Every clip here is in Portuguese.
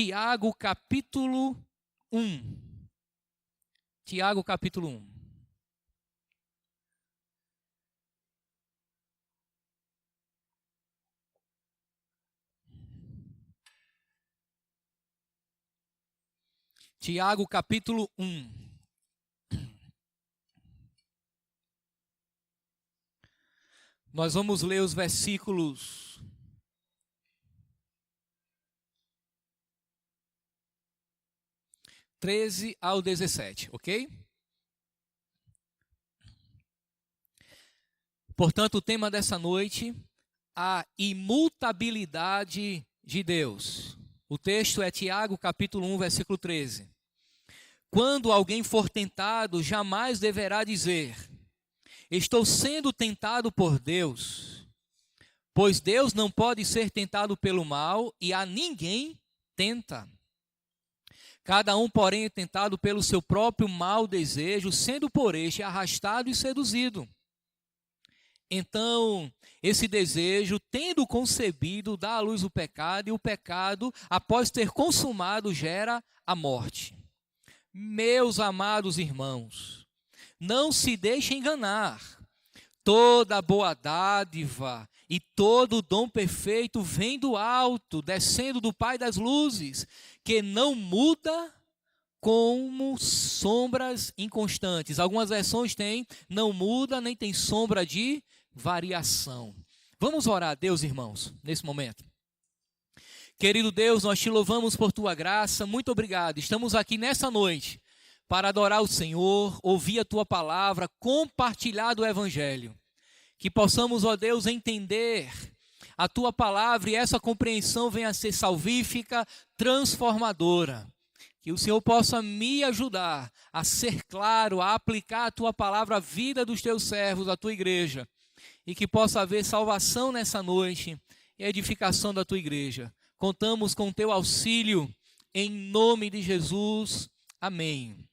Tiago capítulo 1. Tiago capítulo 1. Tiago capítulo 1. Nós vamos ler os versículos 13 ao 17, ok? Portanto, o tema dessa noite, a imutabilidade de Deus. O texto é Tiago capítulo 1, versículo 13. Quando alguém for tentado, jamais deverá dizer: estou sendo tentado por Deus. Pois Deus não pode ser tentado pelo mal e a ninguém tenta. Cada um, porém, é tentado pelo seu próprio mau desejo, sendo por este arrastado e seduzido. Então, esse desejo, tendo concebido, dá à luz o pecado, e o pecado, após ter consumado, gera a morte. Meus amados irmãos, não se deixem enganar. Toda boa dádiva e todo dom perfeito vem do alto, descendo do Pai das luzes, que não muda como sombras inconstantes. Algumas versões têm, não muda, nem tem sombra de variação. Vamos orar a Deus, irmãos, nesse momento. Querido Deus, nós te louvamos por tua graça, muito obrigado. Estamos aqui nessa noite para adorar o Senhor, ouvir a tua palavra, compartilhar do Evangelho. Que possamos, ó Deus, entender a tua palavra e essa compreensão venha a ser salvífica, transformadora. Que o Senhor possa me ajudar a ser claro, a aplicar a tua palavra à vida dos teus servos, à tua igreja. E que possa haver salvação nessa noite e edificação da tua igreja. Contamos com o teu auxílio, em nome de Jesus. Amém.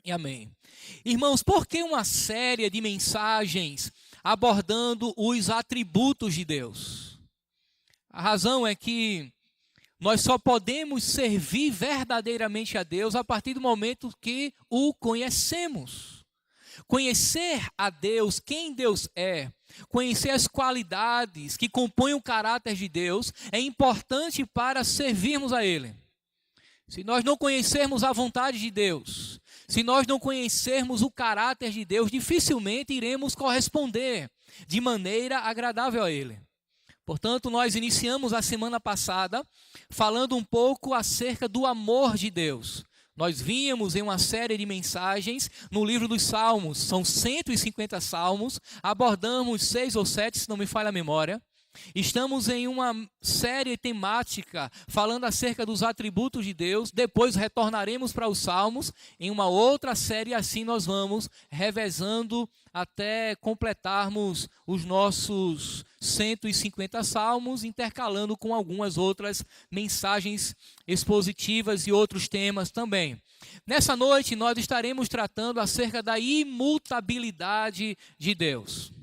E amém. Irmãos, por que uma série de mensagens abordando os atributos de Deus? A razão é que nós só podemos servir verdadeiramente a Deus a partir do momento que o conhecemos. Conhecer a Deus, quem Deus é, conhecer as qualidades que compõem o caráter de Deus é importante para servirmos a Ele. Se nós não conhecermos a vontade de Deus, se nós não conhecermos o caráter de Deus, dificilmente iremos corresponder de maneira agradável a Ele. Portanto, nós iniciamos a semana passada falando um pouco acerca do amor de Deus. Nós vínhamos em uma série de mensagens no livro dos Salmos, são 150 salmos, abordamos 6 ou 7, se não me falha a memória. Estamos em uma série temática falando acerca dos atributos de Deus, depois retornaremos para os Salmos em uma outra série, assim nós vamos revezando até completarmos os nossos 150 salmos, intercalando com algumas outras mensagens expositivas e outros temas também. Nessa noite nós estaremos tratando acerca da imutabilidade de Deus.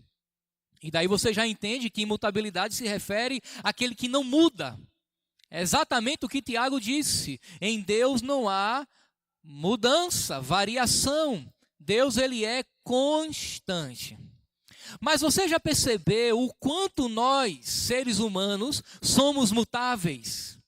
E daí você já entende que imutabilidade se refere àquele que não muda. É exatamente o que Tiago disse. Em Deus não há mudança, variação. Deus, ele é constante. Mas você já percebeu o quanto nós, seres humanos, somos mutáveis?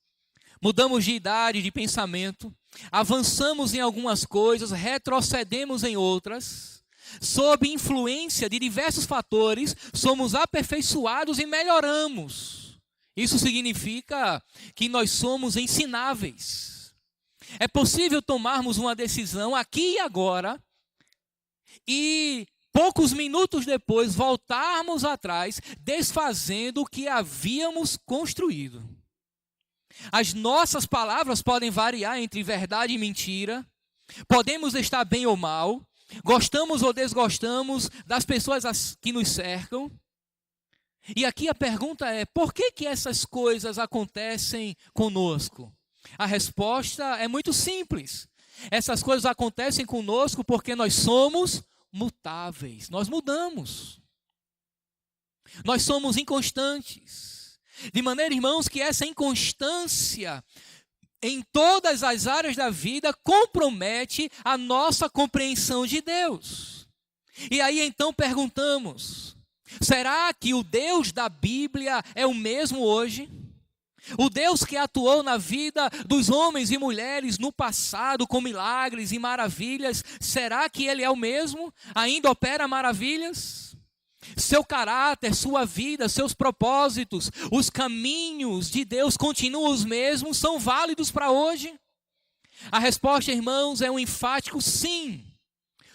Mudamos de idade, de pensamento, avançamos em algumas coisas, retrocedemos em outras. Sob influência de diversos fatores, somos aperfeiçoados e melhoramos. Isso significa que nós somos ensináveis. É possível tomarmos uma decisão aqui e agora e poucos minutos depois voltarmos atrás, desfazendo o que havíamos construído. As nossas palavras podem variar entre verdade e mentira, podemos estar bem ou mal, gostamos ou desgostamos das pessoas que nos cercam. E aqui a pergunta é, por que essas coisas acontecem conosco? A resposta é muito simples. Essas coisas acontecem conosco porque nós somos mutáveis. Nós mudamos. Nós somos inconstantes. De maneira, irmãos, que essa inconstância em todas as áreas da vida, compromete a nossa compreensão de Deus. E aí então perguntamos: será que o Deus da Bíblia é o mesmo hoje? O Deus que atuou na vida dos homens e mulheres no passado com milagres e maravilhas, será que Ele é o mesmo? Ainda opera maravilhas? Seu caráter, sua vida, seus propósitos, os caminhos de Deus continuam os mesmos, são válidos para hoje? A resposta, irmãos, é um enfático sim.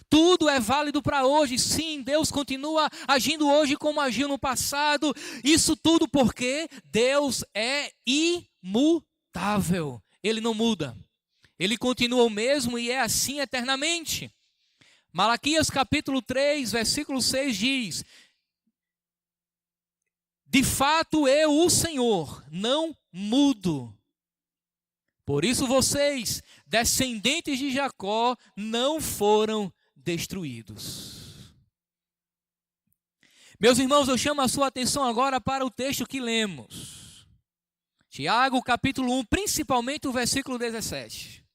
Tudo é válido para hoje, sim. Deus continua agindo hoje como agiu no passado. Isso tudo porque Deus é imutável. Ele não muda. Ele continua o mesmo e é assim eternamente. Malaquias capítulo 3, versículo 6 diz: de fato eu, o Senhor, não mudo. Por isso vocês, descendentes de Jacó, não foram destruídos. Meus irmãos, eu chamo a sua atenção agora para o texto que lemos. Tiago, capítulo 1, principalmente o versículo 17.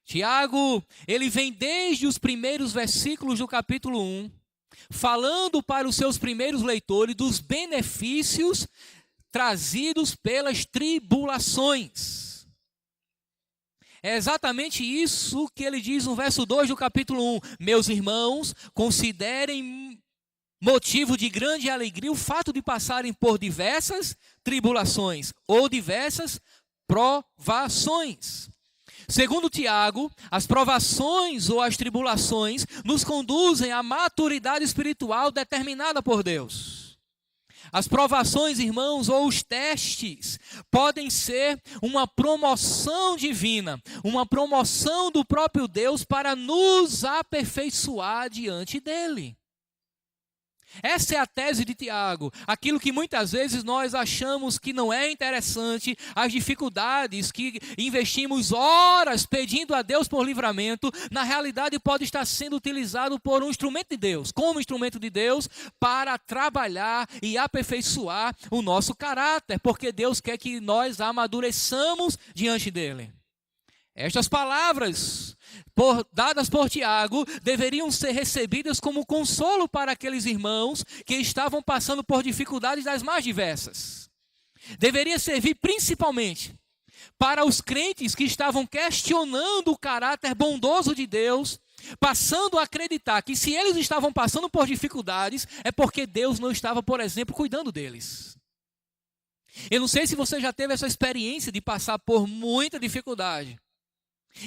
Tiago, ele vem desde os primeiros versículos do capítulo 1, falando para os seus primeiros leitores dos benefícios trazidos pelas tribulações. É exatamente isso que ele diz no verso 2 do capítulo 1. Meus irmãos, considerem motivo de grande alegria o fato de passarem por diversas tribulações ou diversas provações. Segundo Tiago, as provações ou as tribulações nos conduzem à maturidade espiritual determinada por Deus. As provações, irmãos, ou os testes, podem ser uma promoção divina, uma promoção do próprio Deus para nos aperfeiçoar diante dele. Essa é a tese de Tiago, aquilo que muitas vezes nós achamos que não é interessante, as dificuldades que investimos horas pedindo a Deus por livramento, na realidade pode estar sendo utilizado por um instrumento de Deus, como instrumento de Deus, para trabalhar e aperfeiçoar o nosso caráter, porque Deus quer que nós amadureçamos diante dele. Estas palavras dadas por Tiago deveriam ser recebidas como consolo para aqueles irmãos que estavam passando por dificuldades das mais diversas. Deveria servir principalmente para os crentes que estavam questionando o caráter bondoso de Deus, passando a acreditar que se eles estavam passando por dificuldades é porque Deus não estava, por exemplo, cuidando deles. Eu não sei se você já teve essa experiência de passar por muita dificuldade.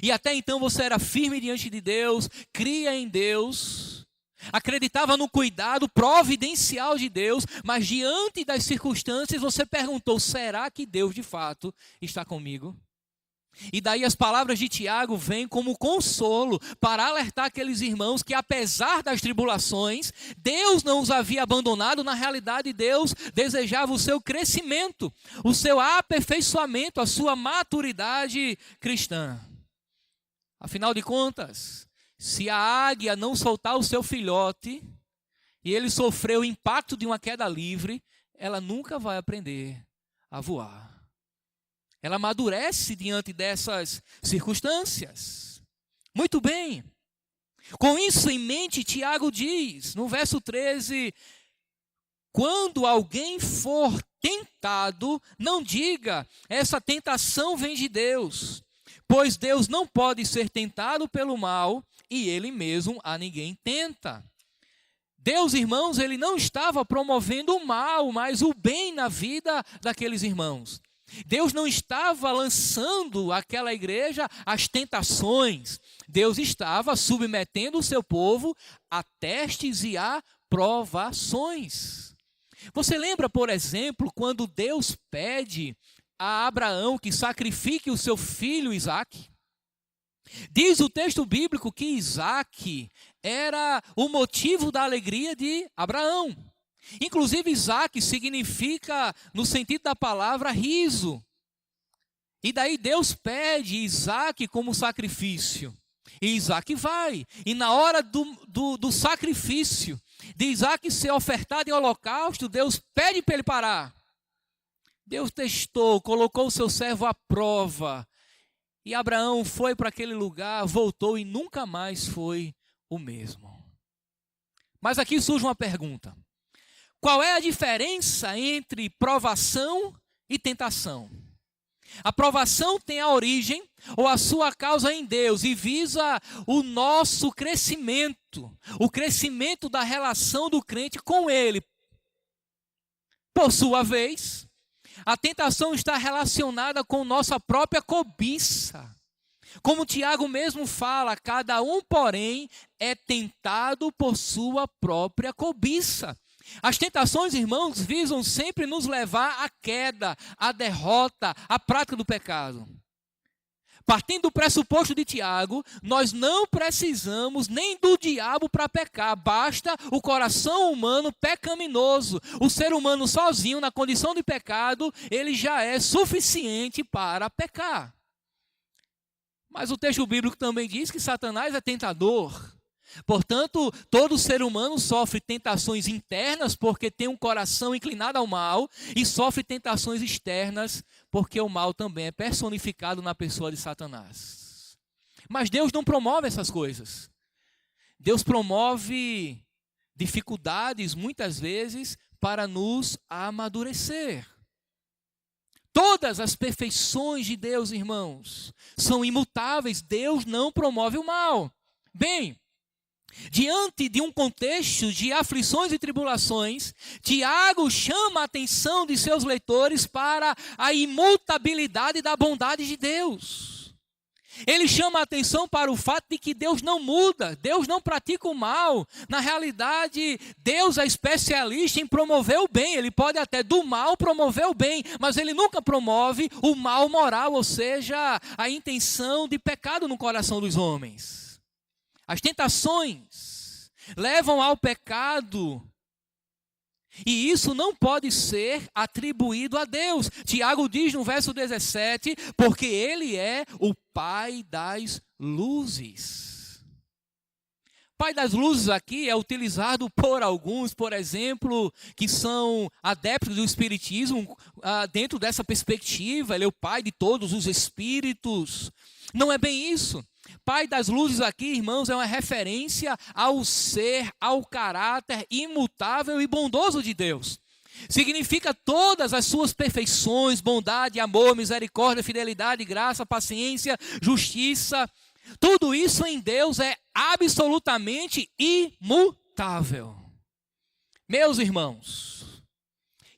E até então você era firme diante de Deus, cria em Deus, acreditava no cuidado providencial de Deus, mas diante das circunstâncias você perguntou: será que Deus de fato está comigo? E daí as palavras de Tiago vêm como consolo para alertar aqueles irmãos que, apesar das tribulações, Deus não os havia abandonado. Na realidade, Deus desejava o seu crescimento, o seu aperfeiçoamento, a sua maturidade cristã. Afinal de contas, se a águia não soltar o seu filhote e ele sofrer o impacto de uma queda livre, ela nunca vai aprender a voar. Ela amadurece diante dessas circunstâncias. Muito bem. Com isso em mente, Tiago diz, no verso 13, quando alguém for tentado, não diga, essa tentação vem de Deus. Pois Deus não pode ser tentado pelo mal e Ele mesmo a ninguém tenta. Deus, irmãos, Ele não estava promovendo o mal, mas o bem na vida daqueles irmãos. Deus não estava lançando àquela igreja as tentações. Deus estava submetendo o seu povo a testes e a provações. Você lembra, por exemplo, quando Deus pede a Abraão que sacrifique o seu filho Isaque? Diz o texto bíblico que Isaque era o motivo da alegria de Abraão. Inclusive Isaque significa, no sentido da palavra, riso. E daí Deus pede Isaque como sacrifício. E Isaque vai. E na hora do sacrifício, de Isaque ser ofertado em holocausto, Deus pede para ele parar. Deus testou, colocou o seu servo à prova E Abraão foi para aquele lugar, voltou e nunca mais foi o mesmo. Mas aqui surge uma pergunta. Qual é a diferença entre provação e tentação? A provação tem a origem ou a sua causa em Deus e visa o nosso crescimento, o crescimento da relação do crente com Ele. Por sua vez, a tentação está relacionada com nossa própria cobiça. Como Tiago mesmo fala, cada um, porém, é tentado por sua própria cobiça. As tentações, irmãos, visam sempre nos levar à queda, à derrota, à prática do pecado. Partindo do pressuposto de Tiago, nós não precisamos nem do diabo para pecar, basta o coração humano pecaminoso. O ser humano sozinho, na condição de pecado, ele já é suficiente para pecar. Mas o texto bíblico também diz que Satanás é tentador. Portanto, todo ser humano sofre tentações internas porque tem um coração inclinado ao mal e sofre tentações externas porque o mal também é personificado na pessoa de Satanás. Mas Deus não promove essas coisas. Deus promove dificuldades muitas vezes para nos amadurecer. Todas as perfeições de Deus, irmãos, são imutáveis. Deus não promove o mal. Bem, diante de um contexto de aflições e tribulações, Tiago chama a atenção de seus leitores para a imutabilidade da bondade de Deus. Ele chama a atenção para o fato de que Deus não muda, Deus não pratica o mal. Na realidade, Deus é especialista em promover o bem. Ele pode até do mal promover o bem, mas ele nunca promove o mal moral, ou seja, a intenção de pecado no coração dos homens. As tentações levam ao pecado e isso não pode ser atribuído a Deus. Tiago diz no verso 17, porque Ele é o Pai das luzes. Pai das luzes aqui é utilizado por alguns, por exemplo, que são adeptos do espiritismo, dentro dessa perspectiva, Ele é o Pai de todos os espíritos. Não é bem isso. Pai das luzes aqui, irmãos, é uma referência ao ser, ao caráter imutável e bondoso de Deus. Significa todas as suas perfeições, bondade, amor, misericórdia, fidelidade, graça, paciência, justiça. Tudo isso em Deus é absolutamente imutável. Meus irmãos,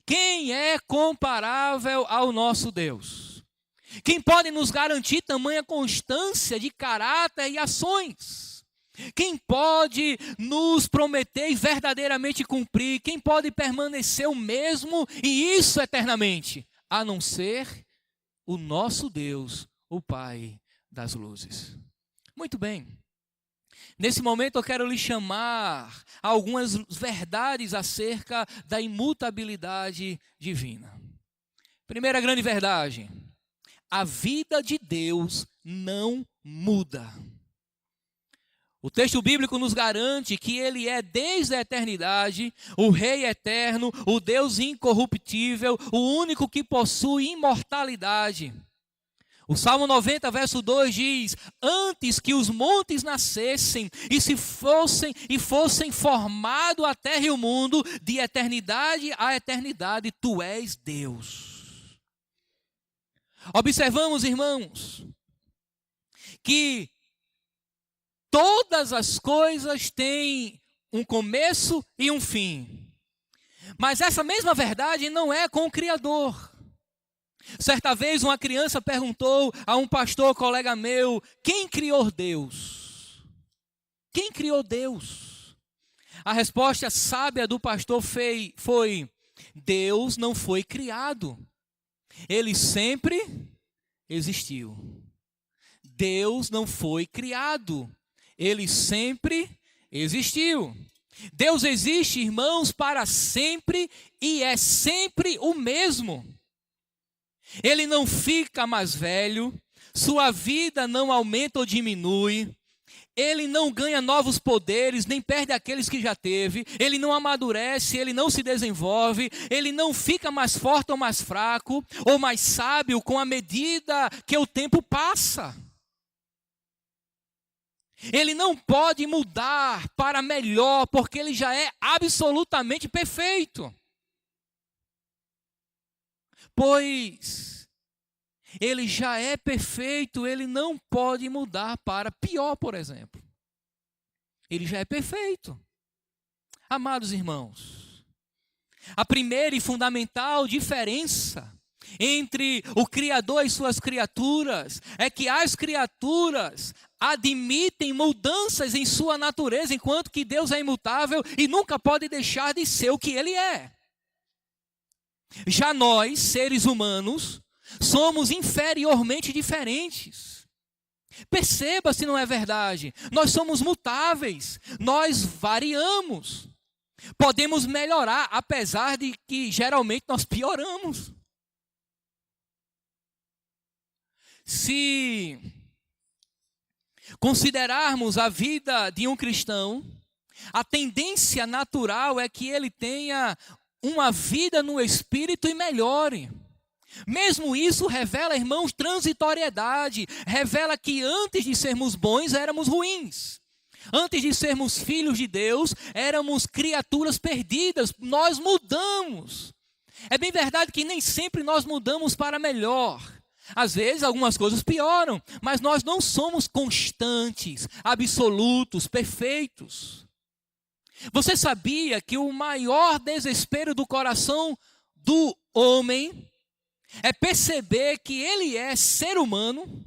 quem é comparável ao nosso Deus? Quem pode nos garantir tamanha constância de caráter e ações? Quem pode nos prometer e verdadeiramente cumprir? Quem pode permanecer o mesmo e isso eternamente? A não ser o nosso Deus, o Pai das luzes. Muito bem. Nesse momento eu quero lhe chamar algumas verdades acerca da imutabilidade divina. Primeira grande verdade. A vida de Deus não muda. O texto bíblico nos garante que Ele é desde a eternidade, o Rei eterno, o Deus incorruptível, o único que possui imortalidade. O Salmo 90, verso 2 diz, antes que os montes nascessem e fossem formado a terra e o mundo, de eternidade a eternidade, Tu és Deus. Observamos, irmãos, que todas as coisas têm um começo e um fim. Mas essa mesma verdade não é com o Criador. Certa vez uma criança perguntou a um pastor colega meu, quem criou Deus? Quem criou Deus? A resposta sábia do pastor foi, Deus não foi criado. Ele sempre existiu. Deus não foi criado. Ele sempre existiu. Deus existe, irmãos, para sempre e é sempre o mesmo. Ele não fica mais velho, sua vida não aumenta ou diminui. Ele não ganha novos poderes, nem perde aqueles que já teve. Ele não amadurece, ele não se desenvolve. Ele não fica mais forte ou mais fraco, ou mais sábio com a medida que o tempo passa. Ele não pode mudar para melhor, porque ele já é absolutamente perfeito. Pois ele já é perfeito, ele não pode mudar para pior, por exemplo. Ele já é perfeito. Amados irmãos, a primeira e fundamental diferença entre o Criador e suas criaturas é que as criaturas admitem mudanças em sua natureza, enquanto que Deus é imutável e nunca pode deixar de ser o que Ele é. Já nós, seres humanos, somos inferiormente diferentes. Perceba se não é verdade. Nós somos mutáveis, nós variamos. Podemos melhorar, apesar de que geralmente nós pioramos. Se considerarmos a vida de um cristão, a tendência natural é que ele tenha uma vida no Espírito e melhore. Mesmo isso revela, irmãos, transitoriedade. Revela que antes de sermos bons, éramos ruins. Antes de sermos filhos de Deus, éramos criaturas perdidas. Nós mudamos. É bem verdade que nem sempre nós mudamos para melhor. Às vezes algumas coisas pioram, mas nós não somos constantes, absolutos, perfeitos. Você sabia que o maior desespero do coração do homem é perceber que ele é ser humano?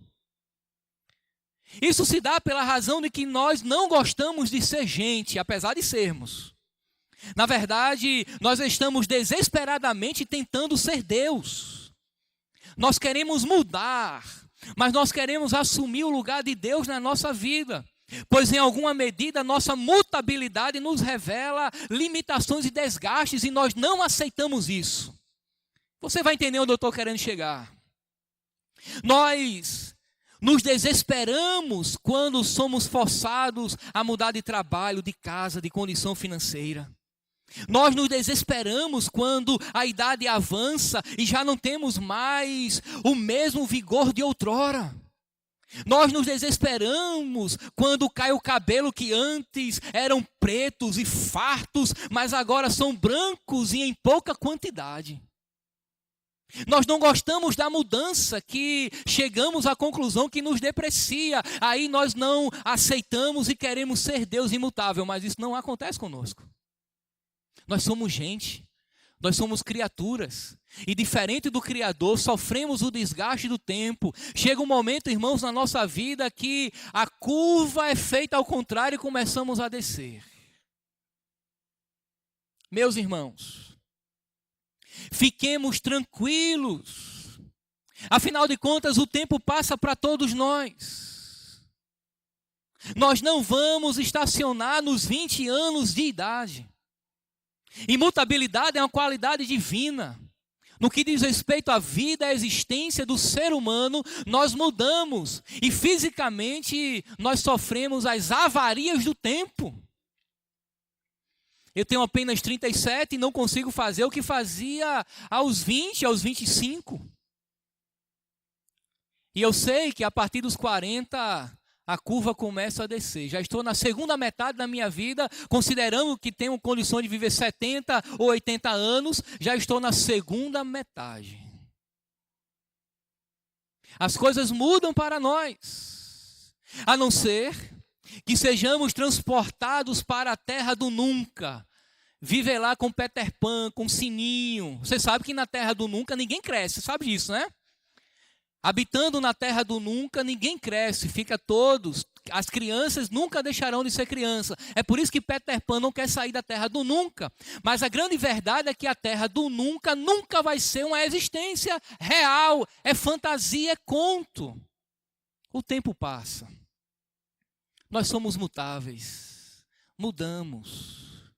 Isso se dá pela razão de que nós não gostamos de ser gente, apesar de sermos. Na verdade, nós estamos desesperadamente tentando ser Deus. Nós queremos mudar, mas nós queremos assumir o lugar de Deus na nossa vida. Pois em alguma medida nossa mutabilidade nos revela limitações e desgastes e nós não aceitamos isso. Você vai entender onde eu estou querendo chegar. Nós nos desesperamos quando somos forçados a mudar de trabalho, de casa, de condição financeira. Nós nos desesperamos quando a idade avança e já não temos mais o mesmo vigor de outrora. Nós nos desesperamos quando cai o cabelo que antes eram pretos e fartos, mas agora são brancos e em pouca quantidade. Nós não gostamos da mudança que chegamos à conclusão que nos deprecia. Aí nós não aceitamos e queremos ser Deus imutável, mas isso não acontece conosco. Nós somos gente, nós somos criaturas. E diferente do Criador, sofremos o desgaste do tempo. Chega um momento, irmãos, na nossa vida que a curva é feita ao contrário e começamos a descer. Meus irmãos, fiquemos tranquilos. Afinal de contas, o tempo passa para todos nós. Nós não vamos estacionar nos 20 anos de idade. Imutabilidade é uma qualidade divina. No que diz respeito à vida, à existência do ser humano, nós mudamos. E fisicamente nós sofremos as avarias do tempo. Eu tenho apenas 37 e não consigo fazer o que fazia aos 20, aos 25. E eu sei que a partir dos 40 a curva começa a descer. Já estou na segunda metade da minha vida, considerando que tenho condição de viver 70 ou 80 anos, já estou na segunda metade. As coisas mudam para nós, a não ser que sejamos transportados para a terra do nunca. Viver lá com Peter Pan, com Sininho. Você sabe que na terra do nunca ninguém cresce, sabe disso, né? Habitando na terra do nunca, ninguém cresce, fica todos. As crianças nunca deixarão de ser criança. É por isso que Peter Pan não quer sair da terra do nunca. Mas a grande verdade é que a terra do nunca nunca vai ser uma existência real. É fantasia, é conto. O tempo passa. Nós somos mutáveis. Mudamos.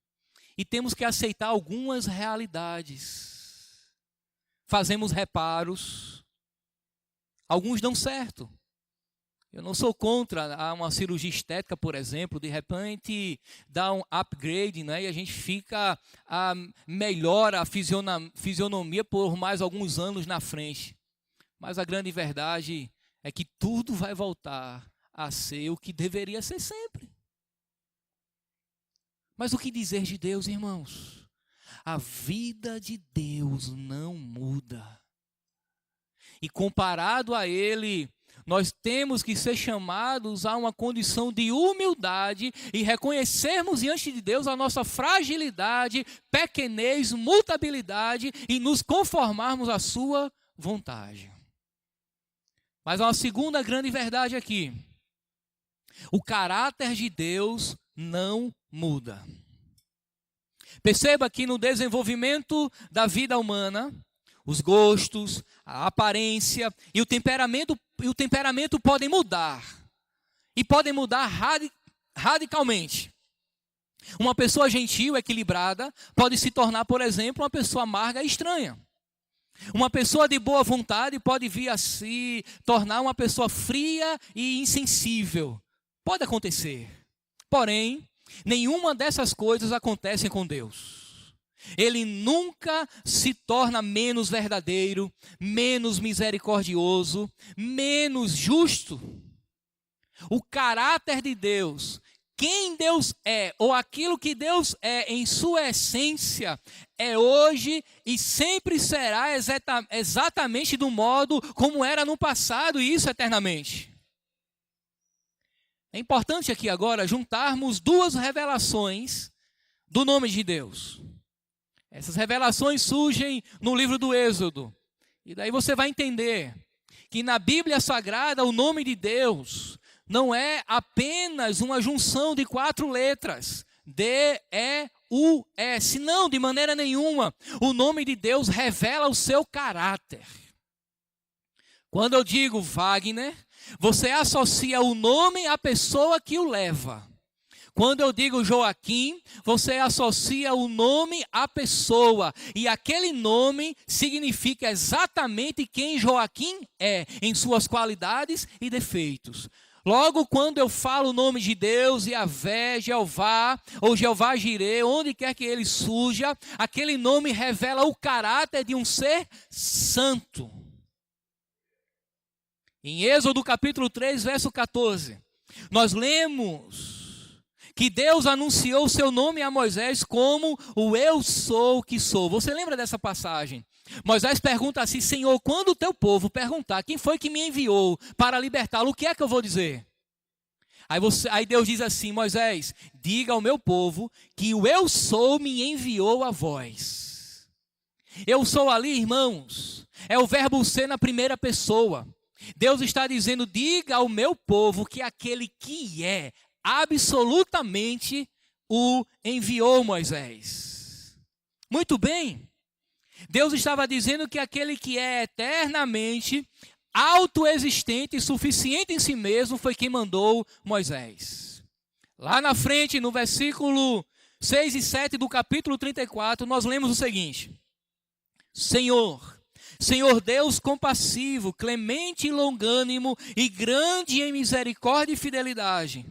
E temos que aceitar algumas realidades. Fazemos reparos. Alguns dão certo, Eu não sou contra uma cirurgia estética, por exemplo, de repente dá um upgrade, né, e a gente melhora a fisionomia por mais alguns anos na frente. Mas a grande verdade é que tudo vai voltar a ser o que deveria ser sempre. Mas o que dizer de Deus, irmãos? A vida de Deus não muda. E comparado a Ele, nós temos que ser chamados a uma condição de humildade e reconhecermos diante de Deus a nossa fragilidade, pequenez, mutabilidade e nos conformarmos à sua vontade. Mas há uma segunda grande verdade aqui. O caráter de Deus não muda. Perceba que no desenvolvimento da vida humana, os gostos, a aparência e o temperamento podem mudar. E podem mudar radicalmente. Uma pessoa gentil, equilibrada, pode se tornar, por exemplo, uma pessoa amarga e estranha. Uma pessoa de boa vontade pode vir a se tornar uma pessoa fria e insensível. Pode acontecer. Porém, nenhuma dessas coisas acontecem com Deus. Ele nunca se torna menos verdadeiro, menos misericordioso, menos justo. O caráter de Deus, quem Deus é, ou aquilo que Deus é em sua essência, é hoje e sempre será exatamente do modo como era no passado, e isso eternamente. É importante aqui agora juntarmos duas revelações do nome de Deus. Essas revelações surgem no livro do Êxodo. E daí você vai entender que na Bíblia Sagrada o nome de Deus não é apenas uma junção de 4 letras. D-E-U-S. Não, de maneira nenhuma. O nome de Deus revela o seu caráter. Quando eu digo Wagner, você associa o nome à pessoa que o leva. Quando eu digo Joaquim, você associa o nome à pessoa. E aquele nome significa exatamente quem Joaquim é, em suas qualidades e defeitos. Logo, quando eu falo o nome de Deus, Yahvé, Jeová, ou Jeová Jireh, onde quer que ele surja, aquele nome revela o caráter de um ser santo. Em Êxodo capítulo 3, verso 14, nós lemos que Deus anunciou o seu nome a Moisés como o Eu Sou que Sou. Você lembra dessa passagem? Moisés pergunta assim: Senhor, quando o teu povo perguntar quem foi que me enviou para libertá-lo, o que é que eu vou dizer? Aí Deus diz assim: Moisés, diga ao meu povo que o Eu Sou me enviou a vós. Eu sou ali, irmãos, é o verbo ser na primeira pessoa. Deus está dizendo: diga ao meu povo que aquele que é absolutamente o enviou, Moisés. Muito bem. Deus estava dizendo que aquele que é eternamente autoexistente e suficiente em si mesmo foi quem mandou Moisés. Lá na frente, no versículo 6 e 7 do capítulo 34, nós lemos o seguinte: Senhor Deus compassivo, clemente e longânimo e grande em misericórdia e fidelidade,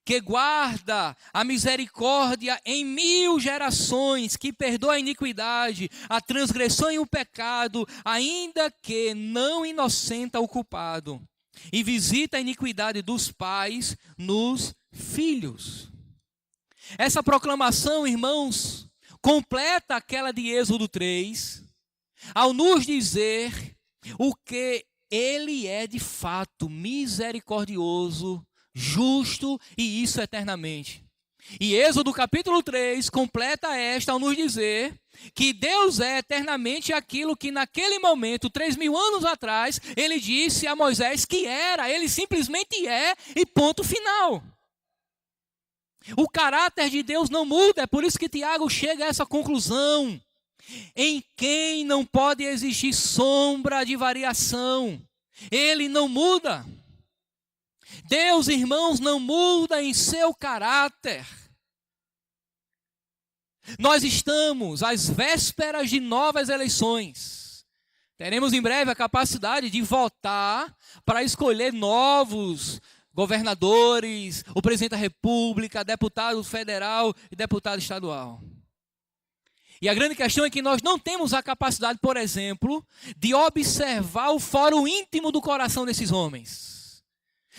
que guarda a misericórdia em 1000 gerações, que perdoa a iniquidade, a transgressão e o pecado, ainda que não inocenta o culpado, e visita a iniquidade dos pais nos filhos. Essa proclamação, irmãos, completa aquela de Êxodo 3, ao nos dizer o que ele é de fato: misericordioso, justo, e isso eternamente. E Êxodo capítulo 3 completa esta ao nos dizer que Deus é eternamente aquilo que naquele momento, 3.000 anos atrás, ele disse a Moisés que era. Ele simplesmente é, e ponto final. O caráter de Deus não muda, é por isso que Tiago chega a essa conclusão: em quem não pode existir sombra de variação. Ele não muda. Deus, irmãos, não muda em seu caráter. Nós estamos às vésperas de novas eleições. Teremos em breve a capacidade de votar para escolher novos governadores, o presidente da República, deputado federal e deputado estadual. E a grande questão é que nós não temos a capacidade, por exemplo, de observar o fórum íntimo do coração desses homens.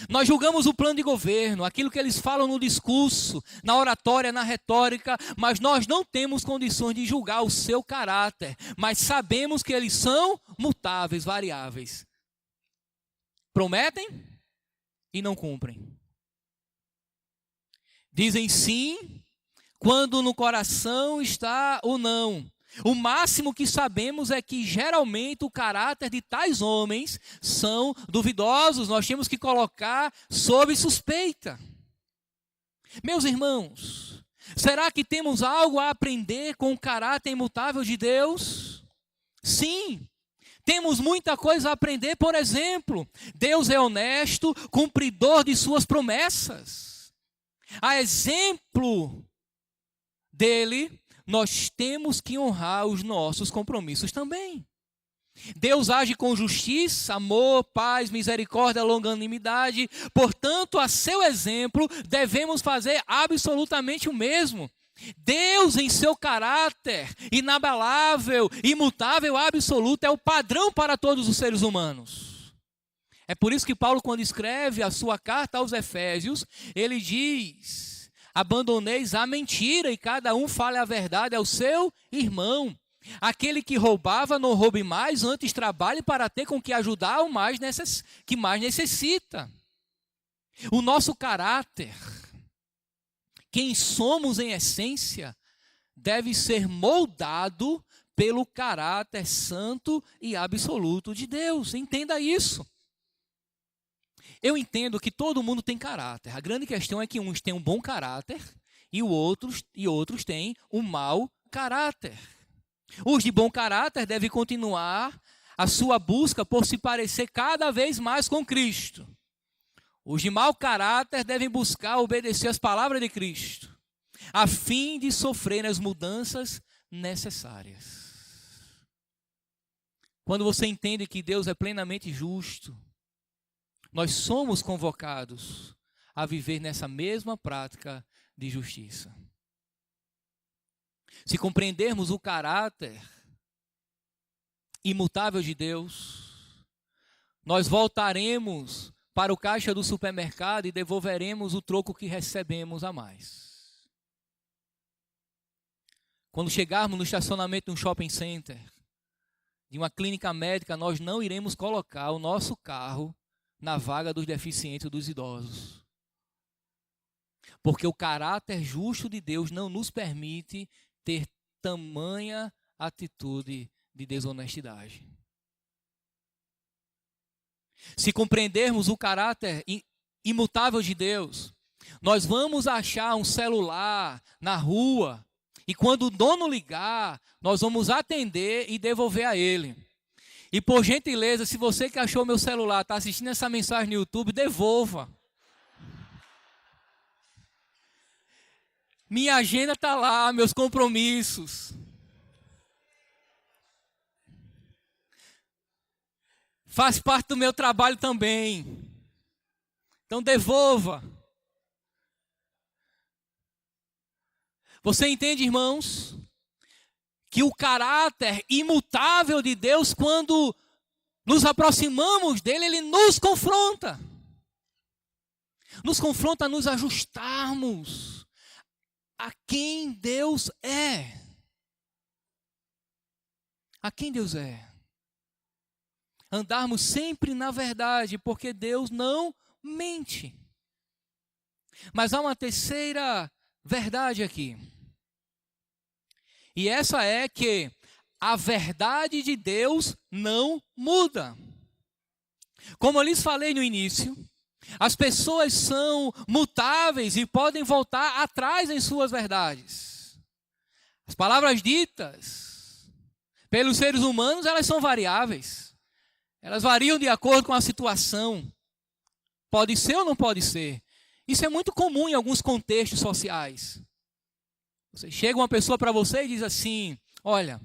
Nós julgamos o plano de governo, aquilo que eles falam no discurso, na oratória, na retórica, mas nós não temos condições de julgar o seu caráter, mas sabemos que eles são mutáveis, variáveis. Prometem e não cumprem. Dizem sim quando no coração está o não. O máximo que sabemos é que geralmente o caráter de tais homens são duvidosos. Nós temos que colocar sob suspeita. Meus irmãos, será que temos algo a aprender com o caráter imutável de Deus? Sim. Temos muita coisa a aprender. Por exemplo, Deus é honesto, cumpridor de suas promessas. A exemplo dele, nós temos que honrar os nossos compromissos também. Deus age com justiça, amor, paz, misericórdia, longanimidade. Portanto, a seu exemplo, devemos fazer absolutamente o mesmo. Deus, em seu caráter inabalável, imutável, absoluto, é o padrão para todos os seres humanos. É por isso que Paulo, quando escreve a sua carta aos Efésios, ele diz: abandoneis a mentira e cada um fale a verdade ao seu irmão. Aquele que roubava, não roube mais, antes trabalhe para ter com que ajudar o que mais necessita. O nosso caráter, quem somos em essência, deve ser moldado pelo caráter santo e absoluto de Deus. Entenda isso. Eu entendo que todo mundo tem caráter. A grande questão é que uns têm um bom caráter e outros têm um mau caráter. Os de bom caráter devem continuar a sua busca por se parecer cada vez mais com Cristo. Os de mau caráter devem buscar obedecer as palavras de Cristo, a fim de sofrer as mudanças necessárias. Quando você entende que Deus é plenamente justo, nós somos convocados a viver nessa mesma prática de justiça. Se compreendermos o caráter imutável de Deus, nós voltaremos para o caixa do supermercado e devolveremos o troco que recebemos a mais. Quando chegarmos no estacionamento de um shopping center, de uma clínica médica, nós não iremos colocar o nosso carro na vaga dos deficientes e dos idosos. Porque o caráter justo de Deus não nos permite ter tamanha atitude de desonestidade. Se compreendermos o caráter imutável de Deus, nós vamos achar um celular na rua e quando o dono ligar, nós vamos atender e devolver a ele. E por gentileza, se você que achou meu celular, está assistindo essa mensagem no YouTube, devolva. Minha agenda está lá, meus compromissos. Faz parte do meu trabalho também. Então devolva. Você entende, irmãos, que o caráter imutável de Deus, quando nos aproximamos dele, ele nos confronta. Nos confronta a nos ajustarmos a quem Deus é. A quem Deus é. Andarmos sempre na verdade, porque Deus não mente. Mas há uma terceira verdade aqui. E essa é que a verdade de Deus não muda. Como eu lhes falei no início, as pessoas são mutáveis e podem voltar atrás em suas verdades. As palavras ditas pelos seres humanos, elas são variáveis. Elas variam de acordo com a situação. Pode ser ou não pode ser. Isso é muito comum em alguns contextos sociais. Chega uma pessoa para você e diz assim: olha,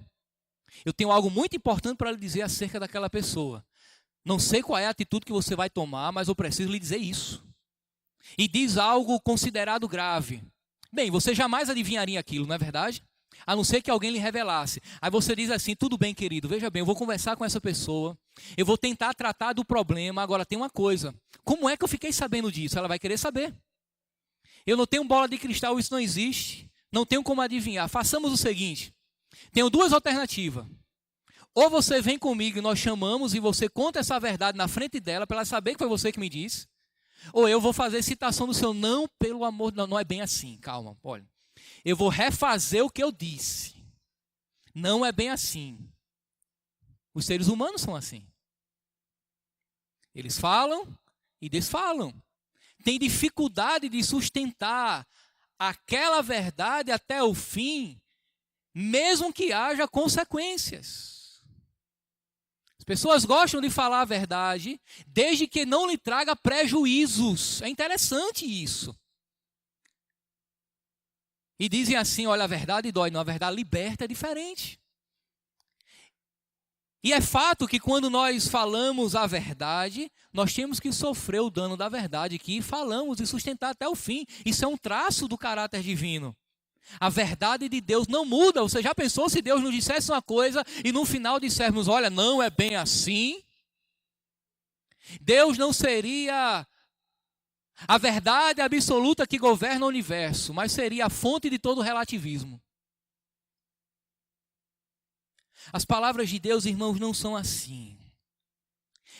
Eu tenho algo muito importante para lhe dizer acerca daquela pessoa. Não sei qual é a atitude que você vai tomar, mas eu preciso lhe dizer isso. E diz algo considerado grave. Bem, você jamais adivinharia aquilo, não é verdade? A não ser que alguém lhe revelasse. Aí você diz assim, tudo bem, querido, veja bem, eu vou conversar com essa pessoa, eu vou tentar tratar do problema, agora tem uma coisa. Como é que eu fiquei sabendo disso? Ela vai querer saber. Eu não tenho bola de cristal, isso não existe. Não tenho como adivinhar. Façamos o seguinte, tenho duas alternativas. Ou você vem comigo e nós chamamos e você conta essa verdade na frente dela para ela saber que foi você que me disse. Ou eu vou fazer citação do seu, não, pelo amor, não é bem assim, calma, olha. Eu vou refazer o que eu disse. Não é bem assim. Os seres humanos são assim. Eles falam e desfalam. Tem dificuldade de sustentar aquela verdade até o fim, mesmo que haja consequências. As pessoas gostam de falar a verdade, desde que não lhe traga prejuízos. É interessante isso. E dizem assim, olha, a verdade dói, não, a verdade liberta, é diferente. E é fato que quando nós falamos a verdade, nós temos que sofrer o dano da verdade, que falamos e sustentar até o fim. Isso é um traço do caráter divino. A verdade de Deus não muda. Você já pensou se Deus nos dissesse uma coisa e no final dissermos, olha, não é bem assim? Deus não seria a verdade absoluta que governa o universo, mas seria a fonte de todo relativismo. As palavras de Deus, irmãos, não são assim.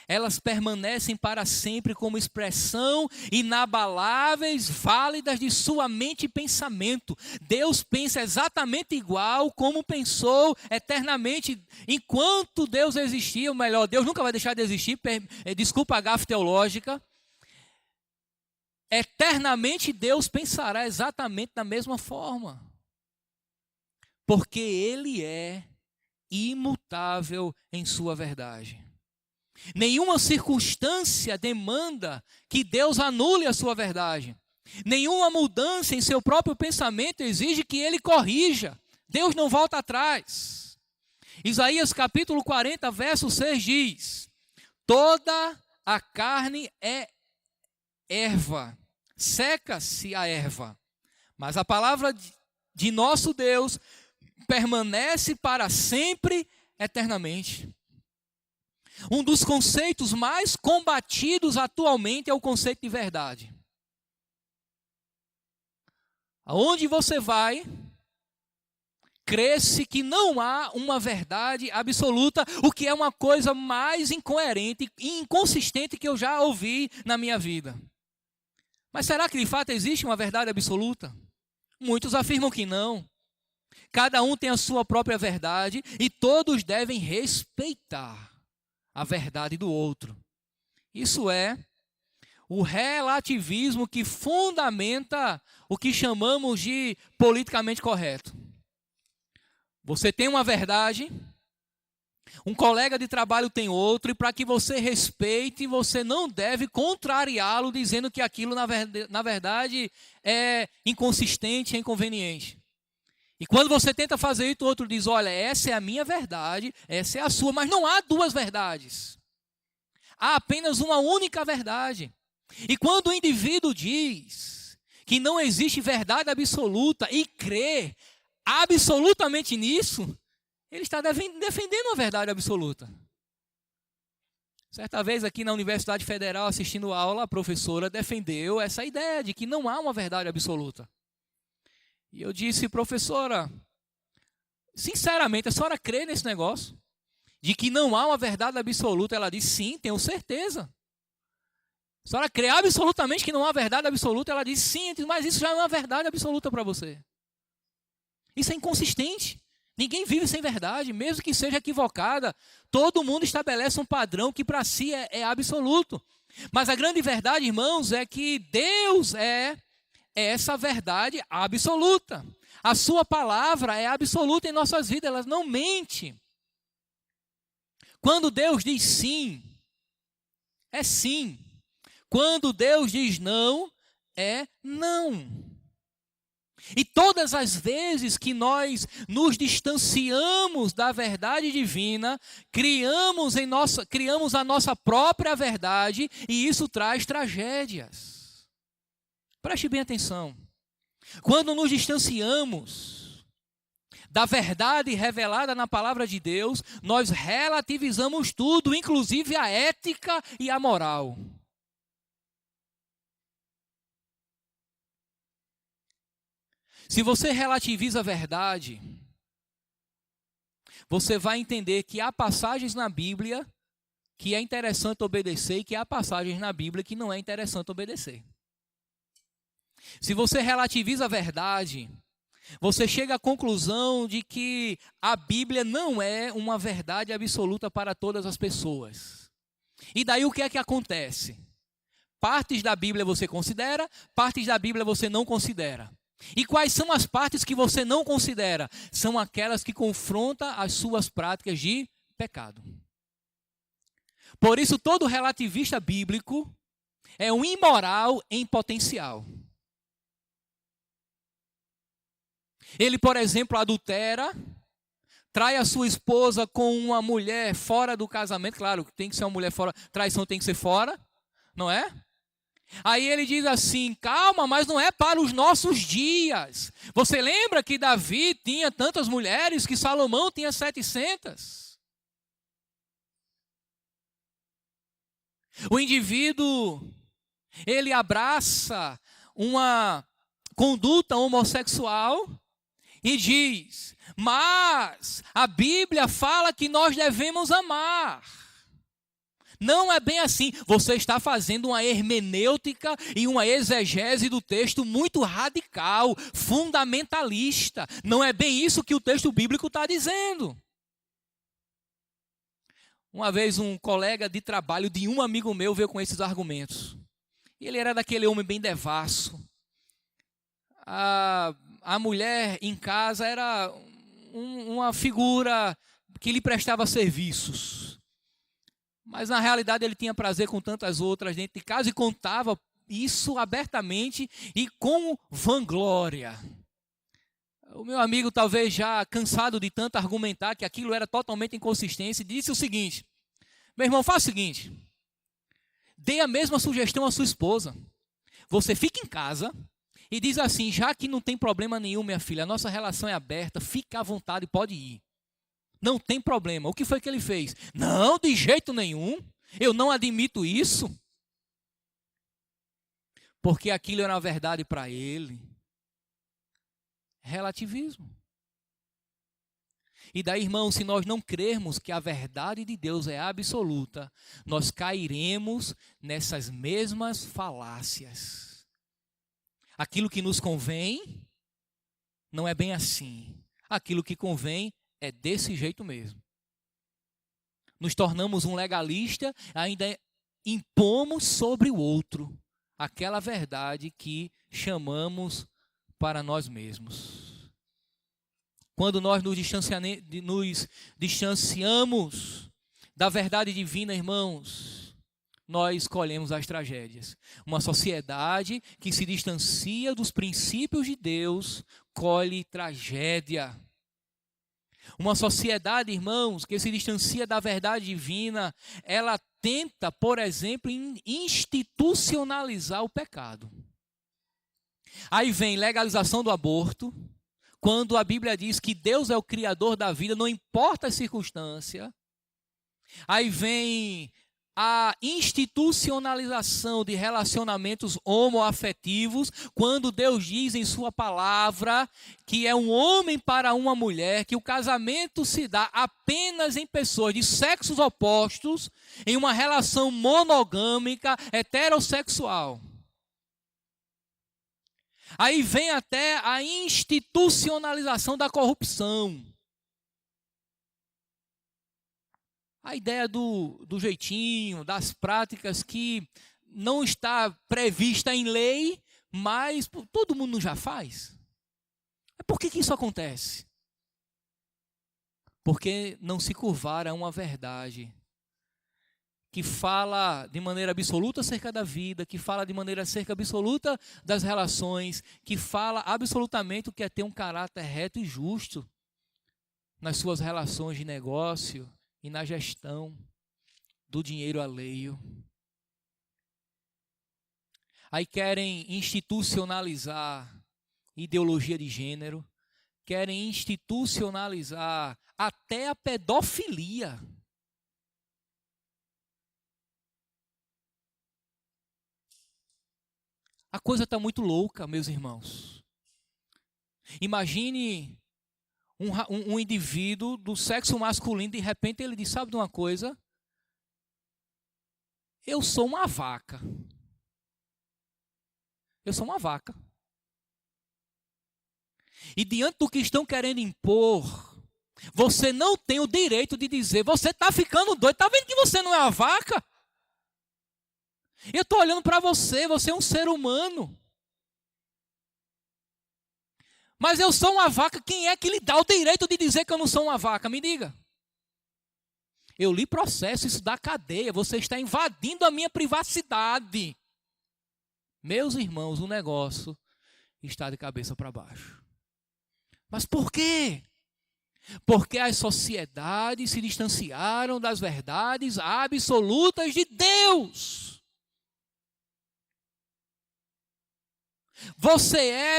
Elas permanecem para sempre como expressão inabaláveis, válidas de sua mente e pensamento. Deus pensa exatamente igual como pensou eternamente. Enquanto Deus existia, ou melhor, Deus nunca vai deixar de existir, desculpa a gafe teológica. Eternamente Deus pensará exatamente da mesma forma. Porque Ele é imutável em sua verdade. Nenhuma circunstância demanda que Deus anule a sua verdade. Nenhuma mudança em seu próprio pensamento exige que Ele corrija. Deus não volta atrás. Isaías capítulo 40, verso 6 diz: toda a carne é erva, seca-se a erva, mas a palavra de nosso Deus permanece para sempre, eternamente. Um dos conceitos mais combatidos atualmente é o conceito de verdade. Aonde você vai, crê-se que não há uma verdade absoluta, o que é uma coisa mais incoerente e inconsistente que eu já ouvi na minha vida. Mas será que de fato existe uma verdade absoluta? Muitos afirmam que não. Cada um tem a sua própria verdade e todos devem respeitar a verdade do outro. Isso é o relativismo que fundamenta o que chamamos de politicamente correto. Você tem uma verdade, um colega de trabalho tem outro, e para que você respeite, você não deve contrariá-lo dizendo que aquilo na verdade é inconsistente, é inconveniente. E quando você tenta fazer isso, o outro diz, olha, essa é a minha verdade, essa é a sua, mas não há duas verdades. Há apenas uma única verdade. E quando o indivíduo diz que não existe verdade absoluta e crê absolutamente nisso, ele está defendendo uma verdade absoluta. Certa vez aqui na Universidade Federal, assistindo aula, a professora defendeu essa ideia de que não há uma verdade absoluta. E eu disse, professora, sinceramente, a senhora crê nesse negócio? De que não há uma verdade absoluta? Ela disse, sim, tenho certeza. A senhora crê absolutamente que não há verdade absoluta? Ela disse, sim, mas isso já é uma verdade absoluta para você. Isso é inconsistente. Ninguém vive sem verdade, mesmo que seja equivocada. Todo mundo estabelece um padrão que para si é absoluto. Mas a grande verdade, irmãos, é que Deus é essa verdade absoluta. A sua palavra é absoluta em nossas vidas, ela não mente. Quando Deus diz sim, é sim. Quando Deus diz não, é não. E todas as vezes que nós nos distanciamos da verdade divina, criamos a nossa própria verdade, e isso traz tragédias. Preste bem atenção. Quando nos distanciamos da verdade revelada na palavra de Deus, nós relativizamos tudo, inclusive a ética e a moral. Se você relativiza a verdade, você vai entender que há passagens na Bíblia que é interessante obedecer e que há passagens na Bíblia que não é interessante obedecer. Se você relativiza a verdade, você chega à conclusão de que a Bíblia não é uma verdade absoluta para todas as pessoas. E daí o que é que acontece? Partes da Bíblia você considera, partes da Bíblia você não considera. E quais são as partes que você não considera? São aquelas que confrontam as suas práticas de pecado. Por isso, todo relativista bíblico é um imoral em potencial. Ele, por exemplo, adultera, trai a sua esposa com uma mulher fora do casamento. Claro, tem que ser uma mulher fora, traição tem que ser fora, não é? Aí ele diz assim, calma, mas não é para os nossos dias. Você lembra que Davi tinha tantas mulheres, que Salomão tinha 700? O indivíduo, ele abraça uma conduta homossexual e diz, mas a Bíblia fala que nós devemos amar. Não é bem assim. Você está fazendo uma hermenêutica e uma exegese do texto muito radical, fundamentalista. Não é bem isso que o texto bíblico está dizendo. Uma vez um colega de trabalho de um amigo meu veio com esses argumentos. Ele era daquele homem bem devasso. A mulher em casa era uma figura que lhe prestava serviços. Mas na realidade ele tinha prazer com tantas outras dentro de casa e contava isso abertamente e com vanglória. O meu amigo, talvez já cansado de tanto argumentar que aquilo era totalmente inconsistente, disse o seguinte: meu irmão, faça o seguinte, dê a mesma sugestão à sua esposa. Você fica em casa e diz assim, já que não tem problema nenhum, minha filha, a nossa relação é aberta, fica à vontade, pode ir. Não tem problema. O que foi que ele fez? Não, de jeito nenhum. Eu não admito isso. Porque aquilo era uma verdade para ele. Relativismo. E daí, irmão, se nós não crermos que a verdade de Deus é absoluta, nós cairemos nessas mesmas falácias. Aquilo que nos convém não é bem assim. Aquilo que convém é desse jeito mesmo. Nos tornamos um legalista, ainda impomos sobre o outro aquela verdade que chamamos para nós mesmos. Quando nós nos distanciamos da verdade divina, irmãos, nós colhemos as tragédias. Uma sociedade que se distancia dos princípios de Deus, colhe tragédia. Uma sociedade, irmãos, que se distancia da verdade divina, ela tenta, por exemplo, institucionalizar o pecado. Aí vem legalização do aborto, quando a Bíblia diz que Deus é o criador da vida, não importa a circunstância. Aí vem a institucionalização de relacionamentos homoafetivos, quando Deus diz em sua palavra que é um homem para uma mulher, que o casamento se dá apenas em pessoas de sexos opostos, em uma relação monogâmica, heterossexual. Aí vem até a institucionalização da corrupção. A ideia do jeitinho, das práticas que não está prevista em lei, mas todo mundo já faz. Por que isso acontece? Porque não se curvaram a uma verdade que fala de maneira absoluta acerca da vida, que fala de maneira acerca absoluta das relações, que fala absolutamente o que é ter um caráter reto e justo nas suas relações de negócio e na gestão do dinheiro alheio. Aí querem institucionalizar ideologia de gênero, querem institucionalizar até a pedofilia. A coisa está muito louca, meus irmãos. Imagine um indivíduo do sexo masculino, de repente ele diz, sabe de uma coisa? Eu sou uma vaca. Eu sou uma vaca. E diante do que estão querendo impor, você não tem o direito de dizer, você está ficando doido, está vendo que você não é uma vaca? Eu estou olhando para você, você é um ser humano. Mas eu sou uma vaca, quem é que lhe dá o direito de dizer que eu não sou uma vaca? Me diga. Eu lhe processo isso da cadeia, você está invadindo a minha privacidade. Meus irmãos, o negócio está de cabeça para baixo. Mas por quê? Porque as sociedades se distanciaram das verdades absolutas de Deus.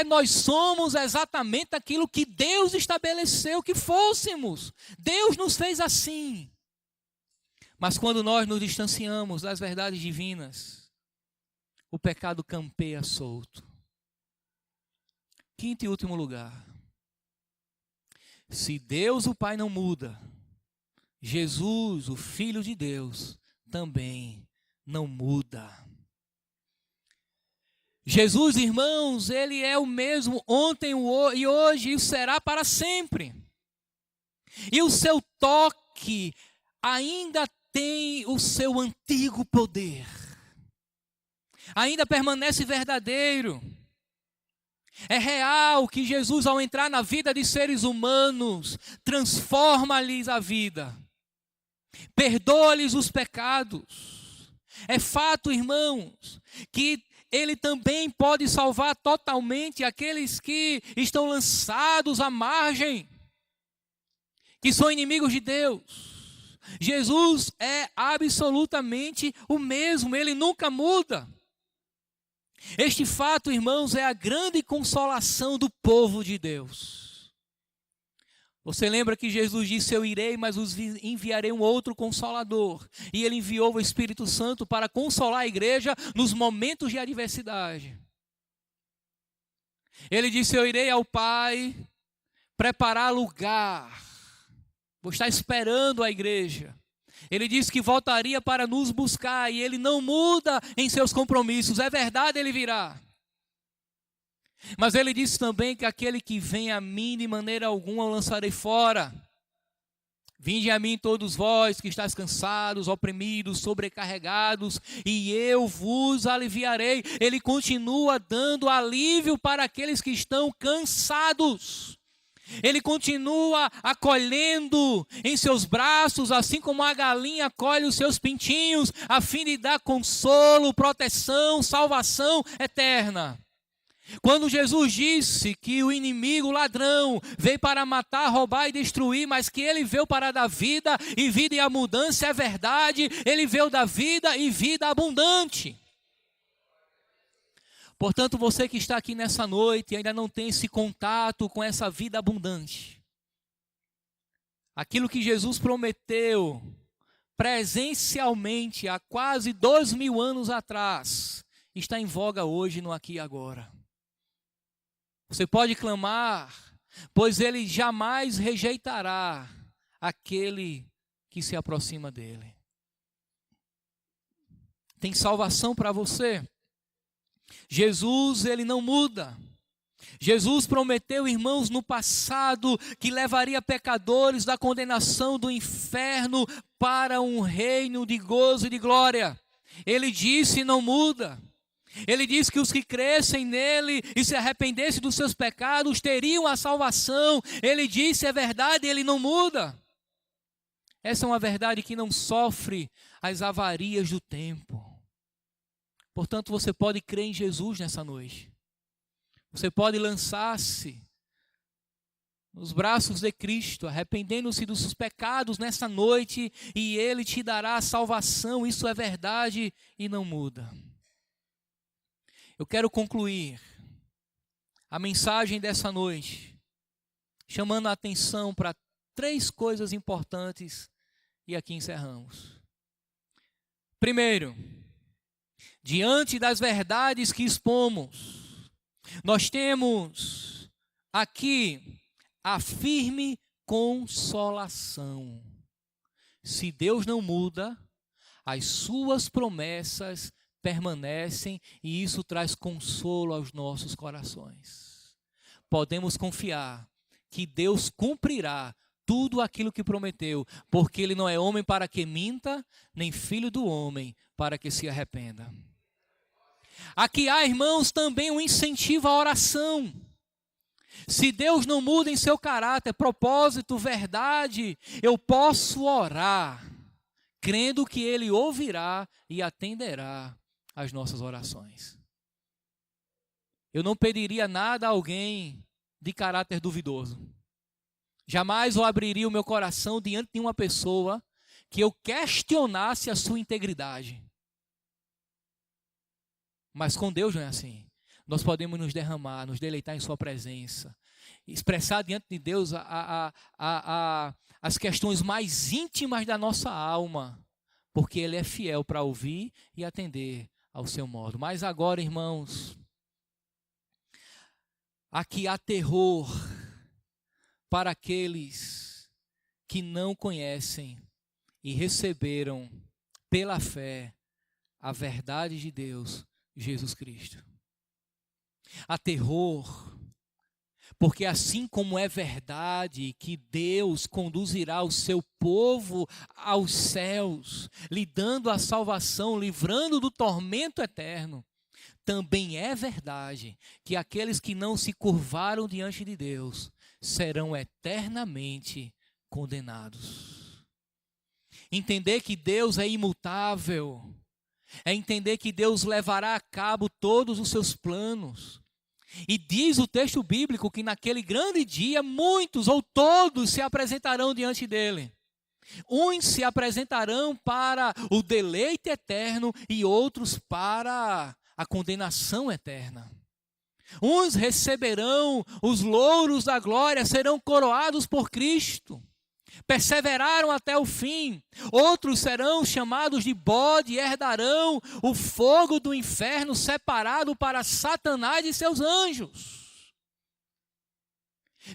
Nós somos exatamente aquilo que Deus estabeleceu que fôssemos. Deus nos fez assim. Mas quando nós nos distanciamos das verdades divinas, o pecado campeia solto. Quinto e último lugar. Se Deus o Pai não muda, Jesus, o Filho de Deus, também não muda. Jesus, irmãos, Ele é o mesmo ontem e hoje e será para sempre. E o seu toque ainda tem o seu antigo poder. Ainda permanece verdadeiro. É real que Jesus, ao entrar na vida de seres humanos, transforma-lhes a vida. Perdoa-lhes os pecados. É fato, irmãos, que Ele também pode salvar totalmente aqueles que estão lançados à margem, que são inimigos de Deus. Jesus é absolutamente o mesmo, Ele nunca muda. Este fato, irmãos, é a grande consolação do povo de Deus. Você lembra que Jesus disse, eu irei, mas os enviarei um outro Consolador. E Ele enviou o Espírito Santo para consolar a igreja nos momentos de adversidade. Ele disse, eu irei ao Pai preparar lugar. Vou estar esperando a igreja. Ele disse que voltaria para nos buscar e Ele não muda em seus compromissos. É verdade, Ele virá. Mas Ele disse também que aquele que vem a mim de maneira alguma eu lançarei fora. Vinde a mim todos vós que estáis cansados, oprimidos, sobrecarregados, e eu vos aliviarei. Ele continua dando alívio para aqueles que estão cansados. Ele continua acolhendo em seus braços, assim como a galinha acolhe os seus pintinhos, a fim de dar consolo, proteção, salvação eterna. Quando Jesus disse que o inimigo, o ladrão, veio para matar, roubar e destruir, mas que Ele veio para dar vida e vida em abundância, é verdade, Ele veio dar vida e vida abundante. Portanto, você que está aqui nessa noite e ainda não tem esse contato com essa vida abundante, aquilo que Jesus prometeu presencialmente há quase 2000 anos atrás, está em voga hoje no aqui e agora. Você pode clamar, pois Ele jamais rejeitará aquele que se aproxima dEle. Tem salvação para você. Jesus, Ele não muda. Jesus prometeu, irmãos, no passado, que levaria pecadores da condenação do inferno para um reino de gozo e de glória. Ele disse e não muda. Ele disse que os que crescem nele e se arrependessem dos seus pecados teriam a salvação. Ele disse, é verdade, Ele não muda. Essa é uma verdade que não sofre as avarias do tempo. Portanto, você pode crer em Jesus nessa noite. Você pode lançar-se nos braços de Cristo, arrependendo-se dos seus pecados nessa noite, e Ele te dará a salvação. Isso é verdade e não muda. Eu quero concluir a mensagem dessa noite, chamando a atenção para 3 coisas importantes, e aqui encerramos. Primeiro, diante das verdades que expomos, nós temos aqui a firme consolação. Se Deus não muda, as suas promessas permanecem e isso traz consolo aos nossos corações. Podemos confiar que Deus cumprirá tudo aquilo que prometeu, porque Ele não é homem para que minta, nem filho do homem para que se arrependa. Aqui há, irmãos, também um incentivo à oração. Se Deus não muda em seu caráter, propósito, verdade, eu posso orar, crendo que Ele ouvirá e atenderá às nossas orações. Eu não pediria nada a alguém de caráter duvidoso. Jamais eu abriria o meu coração diante de uma pessoa que eu questionasse a sua integridade. Mas com Deus não é assim. Nós podemos nos derramar, nos deleitar em sua presença, expressar diante de Deus as questões mais íntimas da nossa alma, porque Ele é fiel para ouvir e atender ao seu modo. Mas agora, irmãos, aqui há terror para aqueles que não conhecem e receberam pela fé a verdade de Deus, Jesus Cristo. Há terror, porque assim como é verdade que Deus conduzirá o seu povo aos céus, lhe dando a salvação, livrando do tormento eterno, também é verdade que aqueles que não se curvaram diante de Deus serão eternamente condenados. Entender que Deus é imutável é entender que Deus levará a cabo todos os seus planos. E diz o texto bíblico que naquele grande dia muitos ou todos se apresentarão diante dele. Uns se apresentarão para o deleite eterno e outros para a condenação eterna. Uns receberão os louros da glória, serão coroados por Cristo. Perseveraram até o fim. Outros serão chamados de bode e herdarão o fogo do inferno separado para Satanás e seus anjos.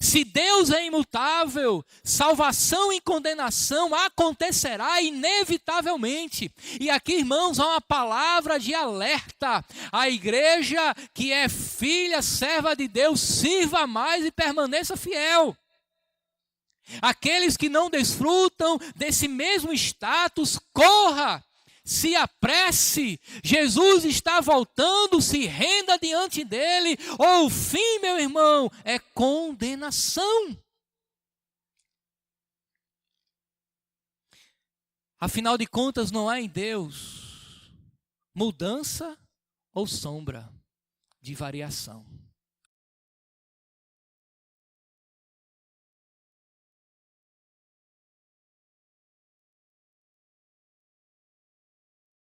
Se Deus é imutável, salvação e condenação acontecerá inevitavelmente. E aqui, irmãos, há uma palavra de alerta. A igreja que é filha, serva de Deus, sirva mais e permaneça fiel. Aqueles que não desfrutam desse mesmo status, corra, se apresse, Jesus está voltando, se renda diante dele, ou o fim, meu irmão, é condenação. Afinal de contas, não há em Deus mudança ou sombra de variação.